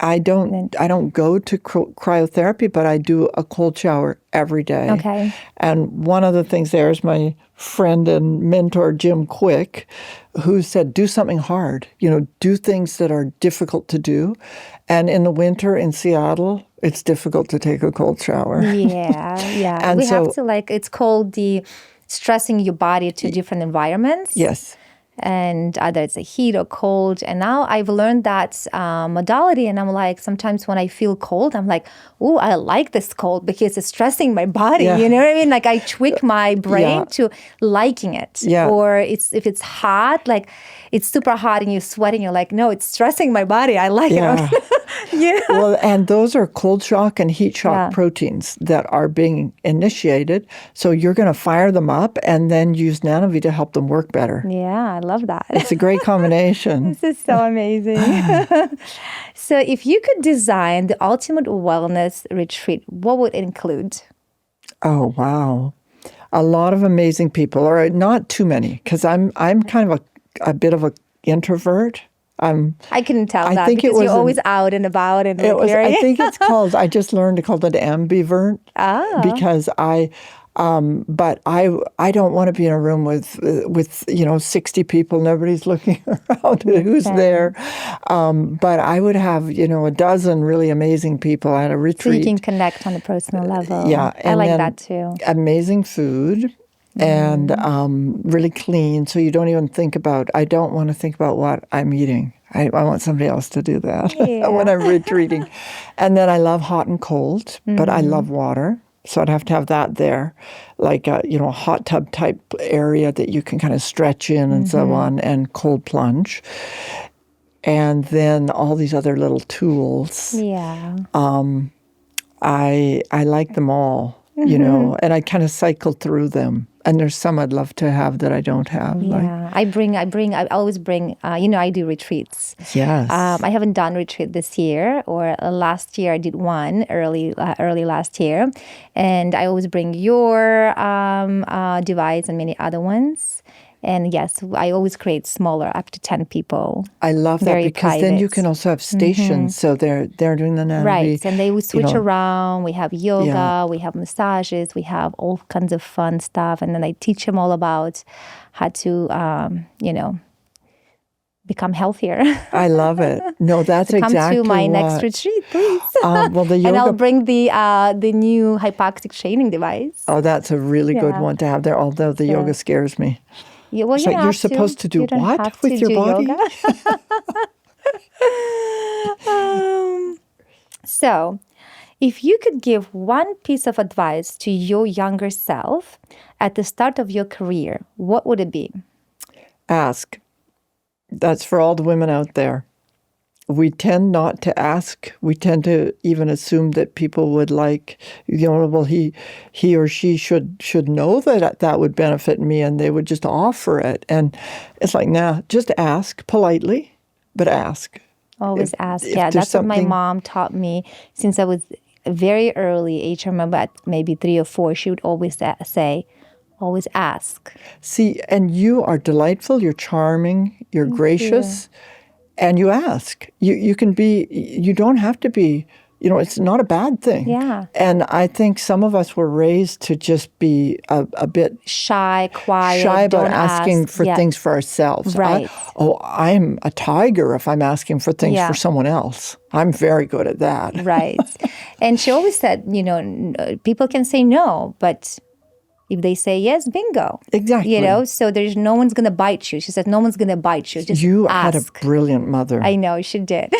I don't go to cryotherapy, but I do a cold shower every day. Okay. And one of the things there is my friend and mentor, Jim Quick, who said, do something hard, do things that are difficult to do. And in the winter in Seattle, it's difficult to take a cold shower. Yeah. And we have to it's called the stressing your body to different environments. Yes. And either it's a heat or cold. And now I've learned that modality. And I'm like, sometimes when I feel cold, I'm like, oh, I like this cold because it's stressing my body. Yeah. You know what I mean? Like I tweak my brain to liking it. Yeah. Or if it's hot, like it's super hot and you're sweating, you're like, no, it's stressing my body. I like it. Yeah. Well, and those are cold shock and heat shock proteins that are being initiated. So you're going to fire them up and then use NanoVi to help them work better. Yeah, I love that. It's a great combination. This is so amazing. So if you could design the ultimate wellness retreat, what would it include? Oh, wow. A lot of amazing people, or not too many, because I'm kind of a bit of an introvert. I couldn't tell I that think because you're always out and about. And I think it's called, I just learned to call it ambivert. Because but I don't want to be in a room with 60 people. Nobody's looking around at who's there. But I would have a dozen really amazing people at a retreat. So you can connect on a personal level. Yeah, I like that too. Amazing food. And really clean, so you don't even think about. I don't want to think about what I'm eating. I want somebody else to do that when I'm retreating. And then I love hot and cold, but I love water, so I'd have to have that there, like a hot tub type area that you can kind of stretch in and so on, and cold plunge. And then all these other little tools. Yeah. I like them all, and I kind of cycle through them. And there's some I'd love to have that I don't have. Yeah, I always bring, I do retreats. Yes. I haven't done retreat this year, or last year I did one early last year. And I always bring your device and many other ones. And yes, I always create smaller, up to 10 people. I love that because then you can also have stations. So they're doing the NanoVi. Right, and they would switch around. We have yoga, we have massages, we have all kinds of fun stuff. And then I teach them all about how to, become healthier. I love it. No, that's Come exactly to my next retreat, please. Well, the yoga. And I'll bring the new hypoxic training device. Oh, that's a really good one to have there, although the yoga scares me. Yeah, well, so you're supposed to do what with your body? So, if you could give one piece of advice to your younger self at the start of your career, what would it be? Ask. That's for all the women out there. We tend not to ask. We tend to even assume that people would well, he or she should know that would benefit me, and they would just offer it. And it's like, nah, just ask politely, but ask. Always ask. Yeah, that's what my mom taught me since I was a very early age. I remember at maybe 3 or 4, she would always say, always ask. See, and you are delightful, you're charming, you're gracious, and you ask. You can be, you don't have to be, it's not a bad thing. Yeah. And I think some of us were raised to just be a bit shy, quiet, shy about don't asking ask. for things for ourselves. Right. I'm a tiger if I'm asking for things for someone else. I'm very good at that. Right. And she always said, people can say no, but if they say yes, bingo. Exactly. So there's no one's going to bite you. She said, no one's going to bite you. Just You ask. had a brilliant mother. I know, she did.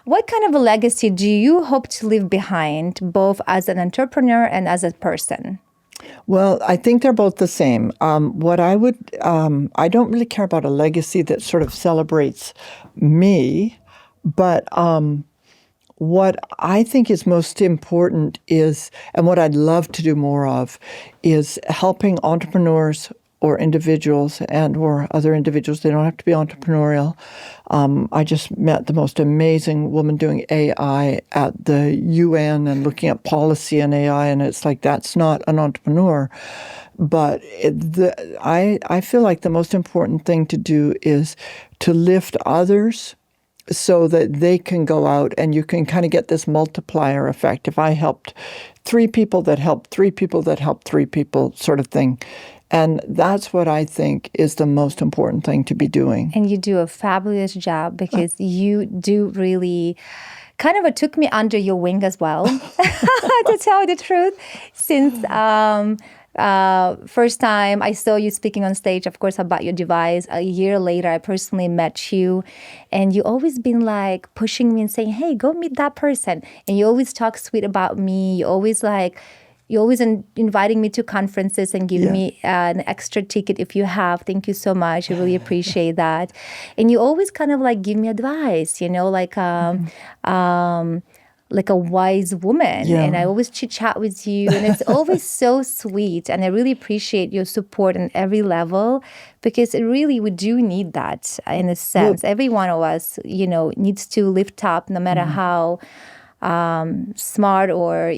What kind of a legacy do you hope to leave behind, both as an entrepreneur and as a person? Well, I think they're both the same. I don't really care about a legacy that sort of celebrates me, but what I think is most important is, and what I'd love to do more of, is helping entrepreneurs or individuals or other individuals. They don't have to be entrepreneurial. I just met the most amazing woman doing AI at the UN and looking at policy and AI, and it's like, that's not an entrepreneur. But I feel like the most important thing to do is to lift others so that they can go out and you can kind of get this multiplier effect. If I helped 3 people that helped 3 people that helped 3 people sort of thing. And that's what I think is the most important thing to be doing. And you do a fabulous job because you do really kind of took me under your wing as well, to tell you the truth. Since first time I saw you speaking on stage, of course, about your device. A year later, I personally met you, and you always been like pushing me and saying, hey, go meet that person. And you always talk sweet about me. You always inviting me to conferences and giving me an extra ticket if you have. Thank you so much. I really appreciate that. And you always kind of like give me advice, like a wise woman. Yeah. And I always chit-chat with you, and it's always so sweet. And I really appreciate your support on every level, because we do need that in a sense. Every one of us, needs to lift up, no matter how smart or,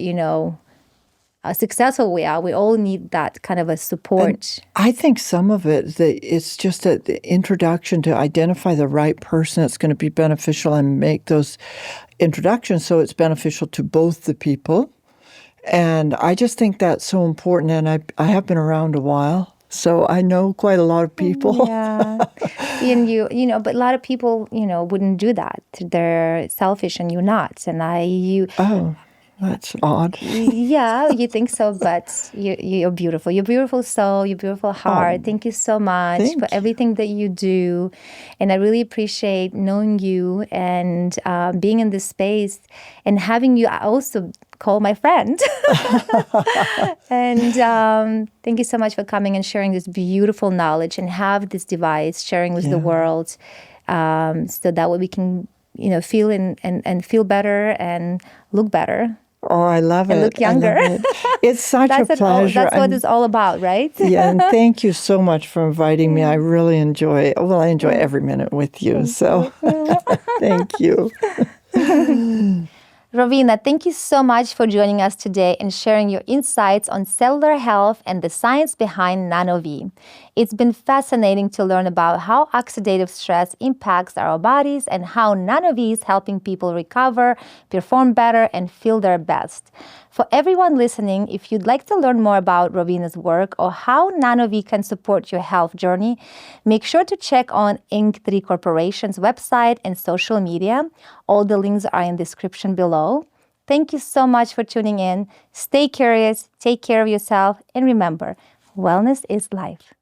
successful we are. We all need that kind of a support. And I think some of it's just the introduction to identify the right person that's going to be beneficial and make those introductions so it's beneficial to both the people. And I just think that's so important. And I have been around a while, so I know quite a lot of people. Yeah. And but a lot of people, wouldn't do that. They're selfish and you're not. And Oh. That's odd. Yeah, you think so, but you're beautiful. You're beautiful soul, your beautiful heart. Thank you so much for everything that you do. And I really appreciate knowing you and being in this space and having you also call my friend. And thank you so much for coming and sharing this beautiful knowledge and have this device sharing with the world, so that way we can, feel and feel better and look better. Oh, I love it. And look younger. It's such a pleasure. That's what it's all about, right? Yeah, and thank you so much for inviting me. I really enjoy every minute with you. So thank you. Rowena, thank you so much for joining us today and sharing your insights on cellular health and the science behind NanoVi. It's been fascinating to learn about how oxidative stress impacts our bodies and how NanoVi is helping people recover, perform better, and feel their best. For everyone listening, if you'd like to learn more about Rowena's work or how NanoVi can support your health journey, make sure to check on Inc. 3 Corporation's website and social media. All the links are in the description below. Thank you so much for tuning in. Stay curious, take care of yourself, and remember, wellness is life.